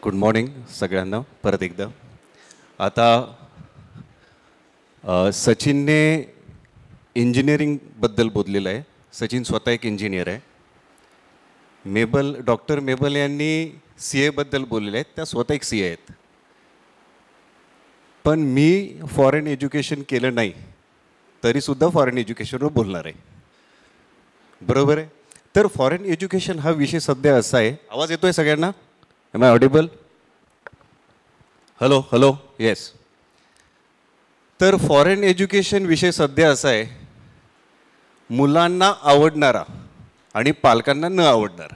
Good morning सगळ्यांना परत एकदा. आता सचिनने इंजिनिअरिंगबद्दल बोललेलं आहे. सचिन स्वतः एक इंजिनियर आहे. डॉक्टर मेबल यांनी CA बद्दल बोललेले आहेत. त्या स्वतः एक CA आहेत. पण मी फॉरेन एज्युकेशन केलं नाही तरीसुद्धा फॉरेन एज्युकेशनवर बोलणार आहे. बरोबर आहे. तर फॉरेन एज्युकेशन हा विषय सध्या असा आहे. आवाज येतोय सगळ्यांना? Am I audible? Hello hello yes. तर फॉरेन एज्युकेशन विषय सध्या असा आहे, मुलांना आवडणारा आणि पालकांना न आवडणारा.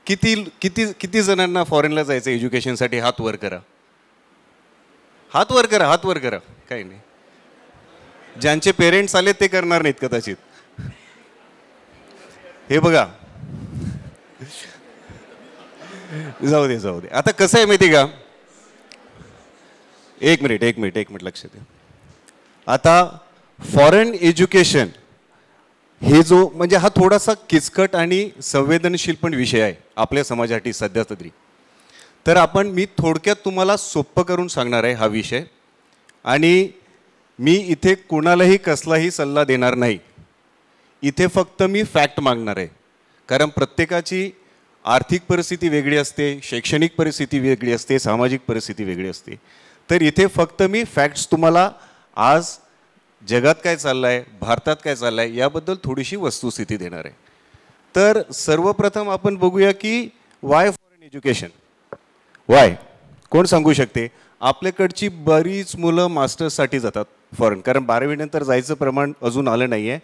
किती किती किती जणांना फॉरेनला जायचं एज्युकेशनसाठी? हात वर करा, हात वर करा, हात वर करा. काही नाही, ज्यांचे पेरेंट्स आले ते करणार नाहीत कदाचित. हे बघा, जाऊ दे जाऊ दे. आता कसं आहे माहिती का, एक मिनिट लक्ष द्या. आता फॉरेन एज्युकेशन हे जो म्हणजे हा थोडासा किचकट आणि संवेदनशील पण विषय आहे आपल्या समाजासाठी सध्या तरी. तर मी थोडक्यात तुम्हाला सोपं करून सांगणार आहे हा विषय. आणि मी इथे कोणालाही कसलाही सल्ला देणार नाही. इथे फक्त मी फॅक्ट मागणार आहे. कारण प्रत्येकाची आर्थिक परिस्थिती वेगळी असते, शैक्षणिक परिस्थिती वेगळी असते, सामाजिक परिस्थिती वेगळी असते. तर इथे फक्त मी फॅक्ट्स तुम्हाला आज जगात काय चाललं आहे, भारतात काय चाललं आहे याबद्दल थोडीशी वस्तुस्थिती देणार आहे. तर सर्वप्रथम आपण बघूया की वाय फॉरेन एज्युकेशन. वाय कोण सांगू शकते? आपल्याकडची बरीच मुलं मास्टर्ससाठी जातात फॉरेन, कारण 12वी नंतर जायचं प्रमाण अजून आलं नाही आहे.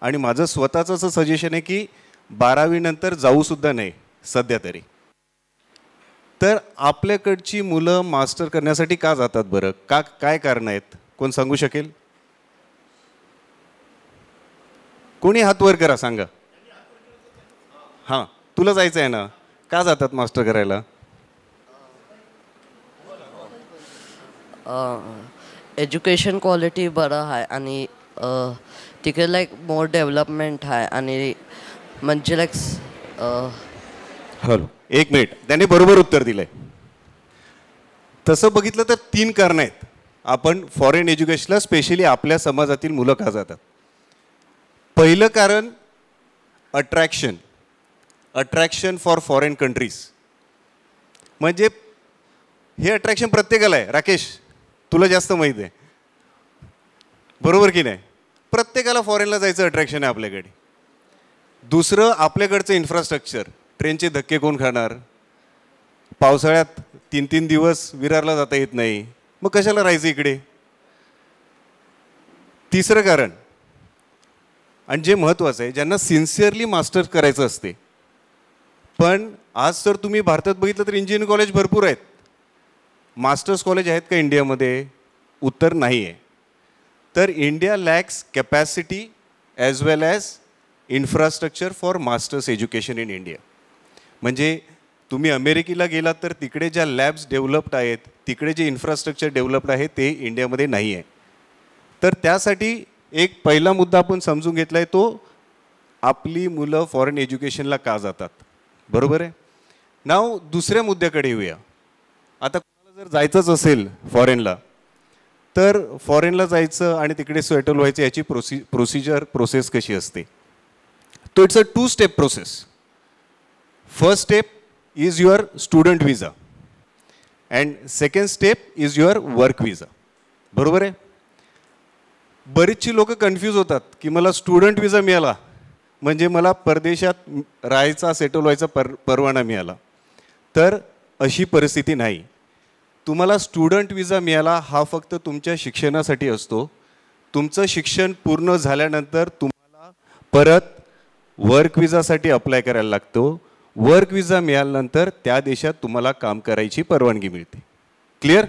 आणि माझं स्वतःचं असं सजेशन आहे की 12वी नंतर जाऊसुद्धा नाही सध्या तरी. तर आपल्याकडची मुलं मास्टर करण्यासाठी का जातात बरं? काय कारण आहेत? कोण सांगू शकेल? कोणी हात वर करा, सांगा. हां, तुला जायचं आहे ना, का जातात मास्टर करायला? एज्युकेशन क्वालिटी बरं आहे आणि तिकडे लाईक मोर डेव्हलपमेंट आहे आणि म्हणजे लाईक हॅलो, एक मिनिट. त्याने बरोबर उत्तर दिलंय. तसं बघितलं तर 3 कारणं आहेत आपण फॉरेन एज्युकेशनला स्पेशली आपल्या समाजातील मुलं का जातात. पहिलं कारण अट्रॅक्शन फॉर फॉरेन कंट्रीज. म्हणजे हे अट्रॅक्शन प्रत्येकाला आहे. राकेश, तुला जास्त माहीत आहे, बरोबर की नाही? प्रत्येकाला फॉरेनला जायचं अट्रॅक्शन आहे आपल्याकडे. दुसरं आपल्याकडचं इन्फ्रास्ट्रक्चर. ट्रेनचे धक्के कोण खाणार? पावसाळ्यात 3-3 दिवस विरारला जाता येत नाही, मग कशाला राहायचं इकडे? तिसरं कारण, आणि जे महत्त्वाचं आहे, ज्यांना सिन्सिअरली मास्टर करायचं असते. पण आज तर तुम्ही भारतात बघितलं तर इंजिनिअरिंग कॉलेज भरपूर आहेत. मास्टर्स कॉलेज आहेत का इंडियामध्ये? उत्तर नाही आहे. तर India lacks capacity as well as infrastructure for masters education in India. म्हणजे तुम्ही अमेरिकेला गेलात तर तिकडे ज्या लॅब्स डेव्हलप्ड आहेत, तिकडे जे इन्फ्रास्ट्रक्चर डेव्हलप्ड आहे ते इंडियामध्ये नाही आहे. तर त्यासाठी एक पहिला मुद्दा आपण समजून घेतला आहे, तो आपली मुलं फॉरेन एज्युकेशनला का जातात. बरोबर आहे. नाव दुसऱ्या मुद्द्याकडे येऊया. आता कोणाला जर जायचंच असेल फॉरेनला, तर फॉरेनला जायचं आणि तिकडे सेटल व्हायचं याची प्रोसेस कशी असते? तो it's a 2 step process. First step is your student visa and second step is your work visa. बरोबर आहे. बरीचशी लोक कन्फ्यूज होतात की मला स्टुडंट विजा मिळाला म्हणजे मला परदेशात राहायचा, सेटल व्हायचा परवाना मिळाला. तर अशी परिस्थिती नाही. तुम्हाला स्टुडंट विजा मिळाला हा फक्त तुमच्या शिक्षणासाठी असतो. तुमचं शिक्षण पूर्ण झाल्यानंतर तुम्हाला परत वर्क विजासाठी अप्लाय करायला लागतो. वर्क विजा मिळाल्यानंतर त्या देशात तुम्हाला काम करायची परवानगी मिळते. Clear?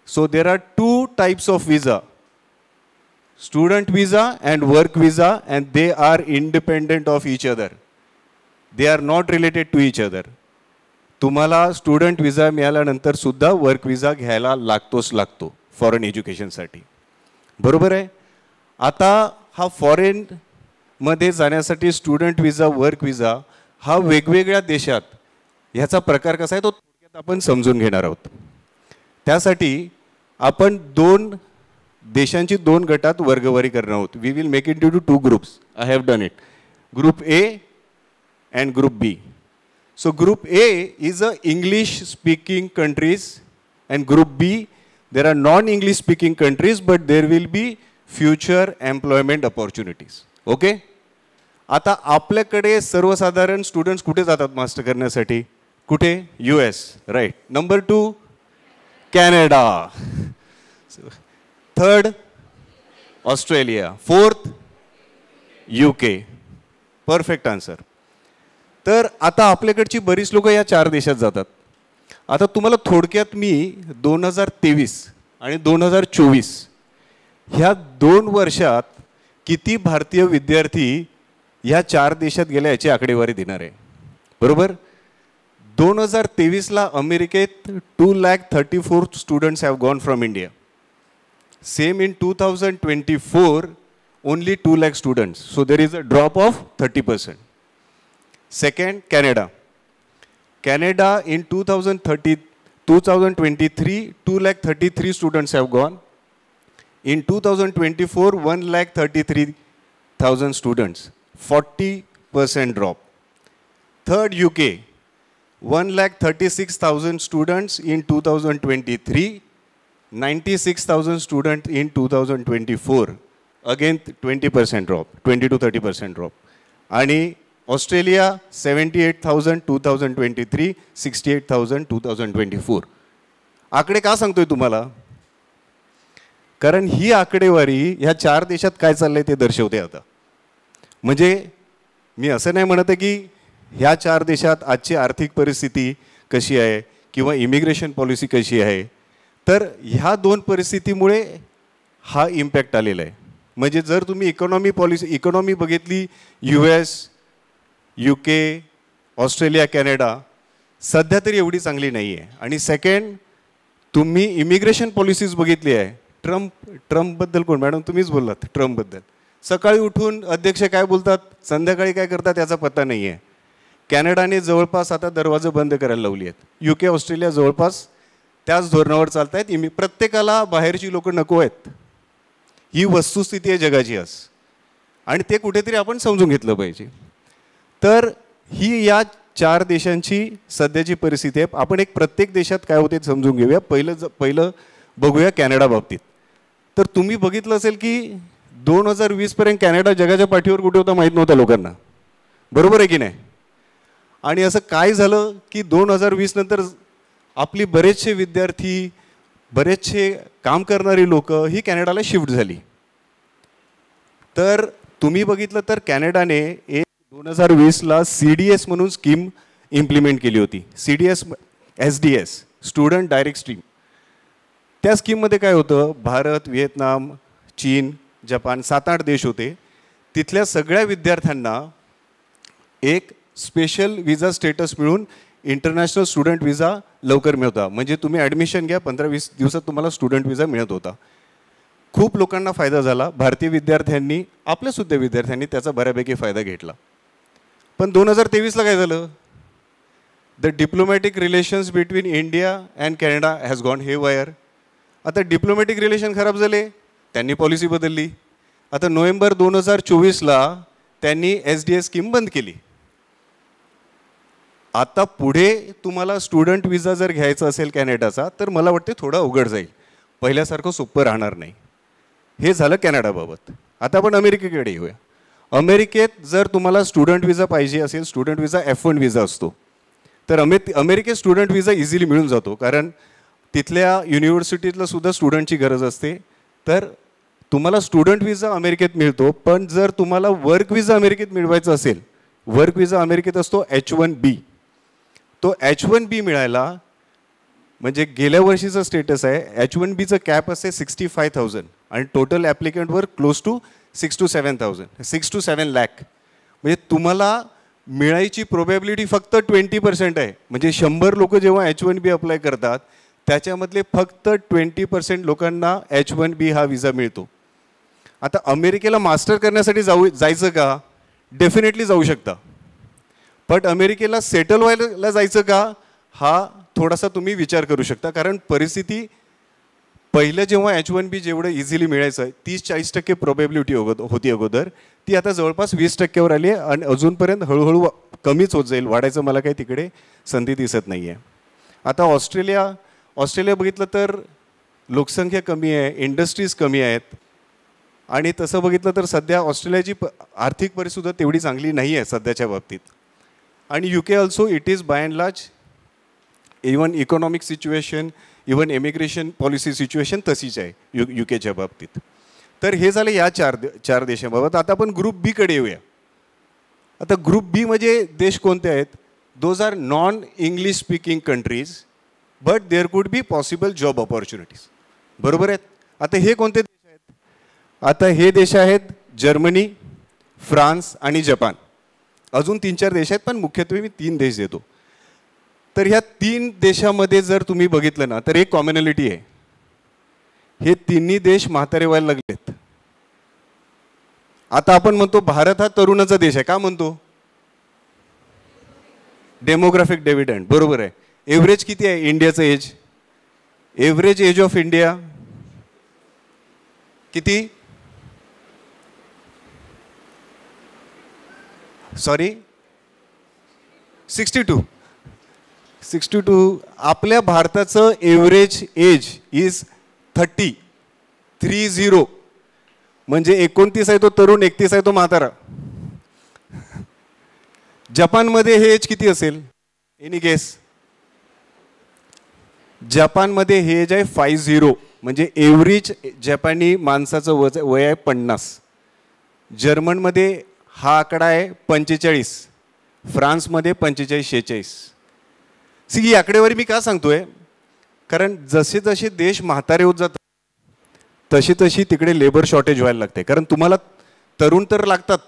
So there are 2 types of visa, student visa and work visa, and they are independent of each other. They are not related to each other. तुम्हाला स्टुडंट विजा मिळाल्यानंतर सुद्धा वर्क विजा घ्यायला लागतो फॉरेन एज्युकेशनसाठी. बरोबर आहे. आता हा फॉरेनमध्ये जाण्यासाठी स्टुडंट विजा, वर्क विजा हा वेगवेगळ्या देशात ह्याचा प्रकार कसा आहे तो थोडक्यात आपण समजून घेणार आहोत. त्यासाठी आपण देशांची 2 गटात वर्गवारी करणार आहोत. We will make it into 2 groups. I have done it. Group A and group B. So group A is a English speaking countries and group B there are non English speaking countries but there will be future employment opportunities. Okay. आता आपल्याकडे सर्वसाधारण students कुठे जातात master करण्यासाठी? कुठे? US. Right. Number 2 Canada. 3rd Australia. 4th UK. Perfect answer. तर आता आपल्याकडची बरीच लोक या 4 देशात जातात. आता तुम्हाला थोडक्यात मी 2023 आणि 2024 ह्या 2 वर्षात किती भारतीय विद्यार्थी ह्या 4 देशात गेल्या याची आकडेवारी देणार आहे. बरोबर. 2023ला अमेरिकेत 2,34,000 students have gone from India. Same in 2024 only 2 lakh students. So there is a drop of 30%. Second, Canada. Canada in 2023, 2,33,000 students have gone. In 2024, 1,33,000 students. 40% drop. Third, UK. 1,36,000 students in 2023. 96,000 students in 2024. Again 20% drop, 20 to 30% drop. आणि Australia 78,000 2023, 68,000 2024. आकडे का सांगतोय तुम्हाला? कारण ही आकडेवारी ह्या 4 देशात काय चाललंय ते दर्शवते. आता म्हणजे मी असं नाही म्हणत आहे की ह्या 4 देशात आजची आर्थिक परिस्थिती कशी आहे किंवा इमिग्रेशन पॉलिसी कशी आहे. तर ह्या 2 परिस्थितीमुळे हा इम्पॅक्ट आलेला आहे. म्हणजे जर तुम्ही इकॉनॉमी बघितली, US, UK, ऑस्ट्रेलिया, कॅनडा सध्या तरी एवढी चांगली नाही आहे. आणि सेकंड, तुम्ही इमिग्रेशन पॉलिसीज बघितली आहे. ट्रम्पबद्दल कोण मॅडम? तुम्हीच बोललात ट्रम्पबद्दल. सकाळी उठून अध्यक्ष काय बोलतात, संध्याकाळी काय करतात याचा पत्ता नाही आहे. कॅनडाने जवळपास आता दरवाजे बंद करायला लावली आहेत. UK, ऑस्ट्रेलिया जवळपास त्याच धोरणावर चालत आहेत. प्रत्येकाला बाहेरची लोक नको आहेत. ही वस्तुस्थिती आहे जगाची आज. आणि ते कुठेतरी आपण समजून घेतलं पाहिजे. तर ही या 4 देशांची सध्याची परिस्थिती आहे. आपण एक प्रत्येक देशात काय होते समजून घेऊया. पहिलं बघूया कॅनडा बाबतीत. तर तुम्ही बघितलं असेल की 2020 पर्यंत कॅनडा जगाच्या पाठीवर कुठे होता माहीत नव्हता लोकांना. बरोबर आहे की नाही? आणि असं काय झालं की 2020 नंतर आपली बरेचसे विद्यार्थी, बरेचसे काम करणारी लोक ही कॅनडाला शिफ्ट झाली. तर तुम्ही बघितलं तर कॅनडाने 2020ला CDS म्हणून स्कीम इम्प्लिमेंट केली होती. SDS student direct stream. त्या स्कीममध्ये काय होतं, भारत, व्हिएतनाम, चीन, जपान 7-8 देश होते. तिथल्या सगळ्या विद्यार्थ्यांना एक स्पेशल विजा स्टेटस मिळून इंटरनॅशनल स्टुडंट विजा लवकर मिळता. म्हणजे तुम्ही ॲडमिशन घ्या, 15-20 दिवसात तुम्हाला स्टुडंट विजा मिळत होता. खूप लोकांना फायदा झाला. भारतीय विद्यार्थ्यांनी, आपल्यासुद्धा विद्यार्थ्यांनी त्याचा बऱ्यापैकी फायदा घेतला. पण 2023ला काय झालं, the diplomatic relations between India and Canada has gone haywire. आता डिप्लोमॅटिक रिलेशन खराब झाले, त्यांनी पॉलिसी बदलली. आता नोव्हेंबर 2024ला त्यांनी SDS स्कीम बंद केली. आता पुढे तुम्हाला स्टुडंट विजा जर घ्यायचा असेल कॅनडाचा तर मला वाटते थोडं अवघड जाईल, पहिल्यासारखं सोपं राहणार नाही. हे झालं कॅनडाबाबत. आता आपण अमेरिकेकडे येऊया. अमेरिकेत जर तुम्हाला स्टुडंट विजा पाहिजे असेल, स्टुडंट विजा F1 विजा असतो, तर अमेरिकेत स्टुडंट विजा इझिली मिळून जातो. कारण तिथल्या युनिव्हर्सिटीतला सुद्धा स्टुडंटची गरज असते. तर तुम्हाला स्टुडंट विजा अमेरिकेत मिळतो. पण जर तुम्हाला वर्क विजा अमेरिकेत मिळवायचा असेल, वर्क विजा अमेरिकेत असतो H1B. तो H1B मिळायला म्हणजे गेल्या वर्षीचं स्टेटस आहे, H1Bचं कॅप असते 65,000 आणि टोटल ॲप्लिकंटवर क्लोज टू 6 to 7 लाख. म्हणजे तुम्हाला मिळायची प्रोबॅबिलिटी फक्त 20% आहे. म्हणजे 100 लोक जेव्हा H1B अप्लाय करतात त्याच्यामधले फक्त 20% लोकांना H1B हा विजा मिळतो. आता अमेरिकेला मास्टर करण्यासाठी जायचं का? डेफिनेटली जाऊ शकता. बट अमेरिकेला सेटल व्हायला जायचं का, हा थोडासा तुम्ही विचार करू शकता. कारण परिस्थिती पहिलं जेव्हा H1B जेवढं इझिली मिळायचं 30-40% प्रोबॅबिलिटी होती अगोदर, ती आता जवळपास 20%वर आली आहे आणि अजूनपर्यंत हळूहळू कमीच होत जाईल. वाढायचं मला काही तिकडे संधी दिसत नाही आहे. आता ऑस्ट्रेलिया बघितलं तर लोकसंख्या कमी आहे, इंडस्ट्रीज कमी आहेत आणि तसं बघितलं तर सध्या ऑस्ट्रेलियाची आर्थिक परिस्थिती तेवढी चांगली नाही आहे सध्याच्या बाबतीत. आणि UK also it is by and large even economic situation, even immigration policy situation तशीच आहे UKच्या बाबतीत. तर हे झालं या चार देशांबाबत. आता आपण ग्रुप बीकडे येऊया. आता ग्रुप बी म्हणजे देश कोणते आहेत, those are non English speaking countries but there could be possible job opportunities. बरोबर आहेत. आता हे कोणते देश आहेत, आता हे देश आहेत जर्मनी, फ्रान्स आणि जपान. अजून 3-4 देश आहेत पण मुख्यत्वे मी 3 देश देतो. तर ह्या 3 देशामध्ये जर तुम्ही बघितलं ना तर एक कॉमनॅलिटी आहे, हे तिन्ही देश म्हातारे व्हायला लागलेत. आता आपण म्हणतो भारत हा तरुणाचा देश आहे, का म्हणतो, डेमोग्राफिक डिव्हिडंड. बरोबर आहे. एव्हरेज किती आहे इंडियाचं age, average age of India किती, सॉरी 62. आपल्या भारताचं एव्हरेज एज इज 30. म्हणजे 29 आहे तो तरुण, 31 आहे तो म्हातारा. जपानमध्ये हे एज किती असेल, एनी गेस. जपानमध्ये हे एज आहे 50. म्हणजे एव्हरेज जपानी माणसाचं वय आहे 50. जर्मनमध्ये हा आकडा आहे 45, फ्रान्समध्ये 45-46. ही आकडेवारी मी का सांगतोय, कारण जसे जसे देश म्हातारे होत जातात तशी तिकडे लेबर शॉर्टेज व्हायला लागते. कारण तुम्हाला तरुण तर लागतात,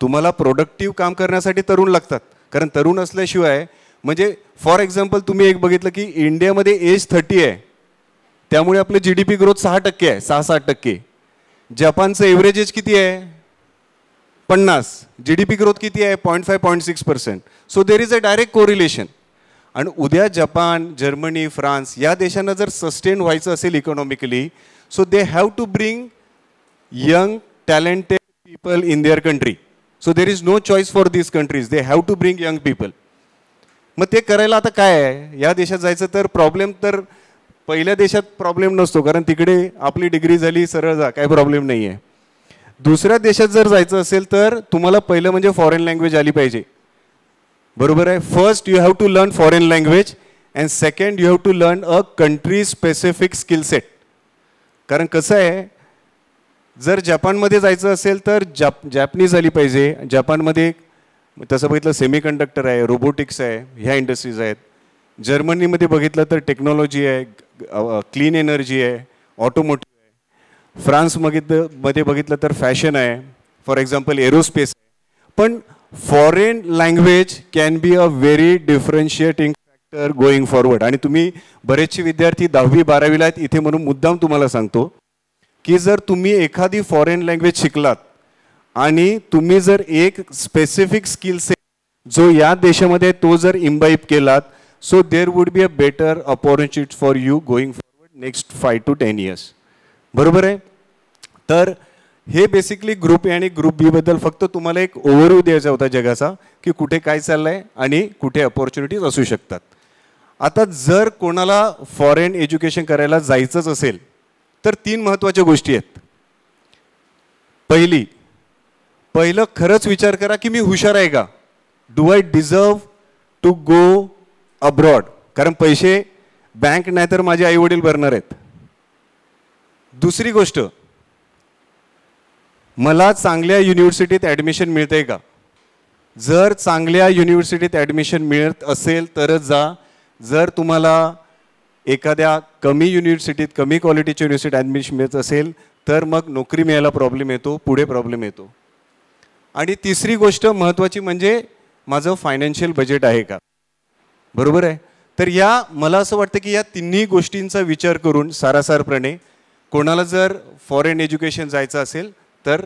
तुम्हाला प्रोडक्टिव्ह काम करण्यासाठी तरुण लागतात. कारण तरुण असल्याशिवाय, म्हणजे फॉर एक्झाम्पल तुम्ही एक बघितलं की इंडियामध्ये एज 30 आहे, त्यामुळे आपलं GDP ग्रोथ 6% आहे, 6-7%. जपानचं एव्हरेज एज किती आहे, 50. GDP ग्रोथ किती आहे, 0.5-0.6%. So there is a direct correlation. आणि उद्या जपान, जर्मनी, फ्रान्स या देशांना जर सस्टेन व्हायचं असेल economically, so they have to bring young talented people in their country. So there is no choice for this countries, they have to bring young people. मग ते करायला आता काय आहे, या देशात जायचं तर प्रॉब्लेम तर पहिल्या देशात प्रॉब्लेम नसतो, कारण तिकडे आपली डिग्री झाली सरळ जा, काय प्रॉब्लेम नाही आहे. दुसऱ्या देशात जर जायचं असेल तर तुम्हाला पहिलं म्हणजे फॉरेन लँग्वेज आली पाहिजे. बरोबर आहे. First you have to learn foreign language and second you have to learn a country specific skill set. कारण कसं आहे, जर जपानमध्ये जायचं असेल तर जॅपनीज आली पाहिजे. जपानमध्ये तसं बघितलं सेमी कंडक्टर आहे, रोबोटिक्स आहे, ह्या इंडस्ट्रीज आहेत. जर्मनीमध्ये बघितलं तर टेक्नॉलॉजी आहे, क्लीन एनर्जी आहे, ऑटोमोटिव्ह आहे. फ्रान्समध्ये बघितलं तर फॅशन आहे, फॉर एक्झाम्पल एरोस्पेस आहे. पण foreign language can be a very differentiating factor going forward. आणि तुम्ही बरेचसे विद्यार्थी 10वी-12वीला आहेत इथे म्हणून मुद्दाम तुम्हाला सांगतो की जर तुम्ही एखादी फॉरेन लँग्वेज शिकलात आणि तुम्ही जर एक स्पेसिफिक स्किल सेट जो या देशामध्ये तो जर इम्बाईब केलात, so there would be a better opportunity for you going forward next 5 to 10 years. बरोबर आहे. तर हे बेसिकली ग्रुप ए आणि ग्रुप बी बद्दल फक्त तुम्हाला एक ओव्हरव्ह्यू द्यायचा होता जगाचा, की कुठे काय चाललंय आणि कुठे अपॉर्च्युनिटीज असू शकतात. आता जर कोणाला फॉरेन एज्युकेशन करायला जायचंच असेल तर 3 महत्त्वाच्या गोष्टी आहेत. पहिलं खरंच विचार करा की मी हुशार आहे का, do I deserve to go abroad. कारण पैसे बँक नाही तर माझे आई वडील भरणार आहेत. दुसरी गोष्ट, मला चांगल्या युनिव्हर्सिटीत ॲडमिशन मिळतंय का. जर चांगल्या युनिव्हर्सिटीत ॲडमिशन मिळत असेल तरच जा. जर तुम्हाला एखाद्या कमी युनिव्हर्सिटीत, कमी क्वालिटीच्या युनिव्हर्सिटीत ॲडमिशन मिळत असेल तर मग नोकरी मिळायला प्रॉब्लेम येतो, पुढे प्रॉब्लेम येतो. आणि तिसरी गोष्ट महत्त्वाची म्हणजे माझं फायनान्शियल बजेट आहे का. बरोबर आहे. तर मला असं वाटतं की या तिन्ही गोष्टींचा विचार करून सारासारपणे कोणाला जर फॉरेन एज्युकेशन जायचं असेल तर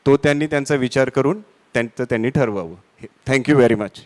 तो त्यांनी त्यांचा विचार करून त्यांचं त्यांनी ठरवावं. Thank you very much.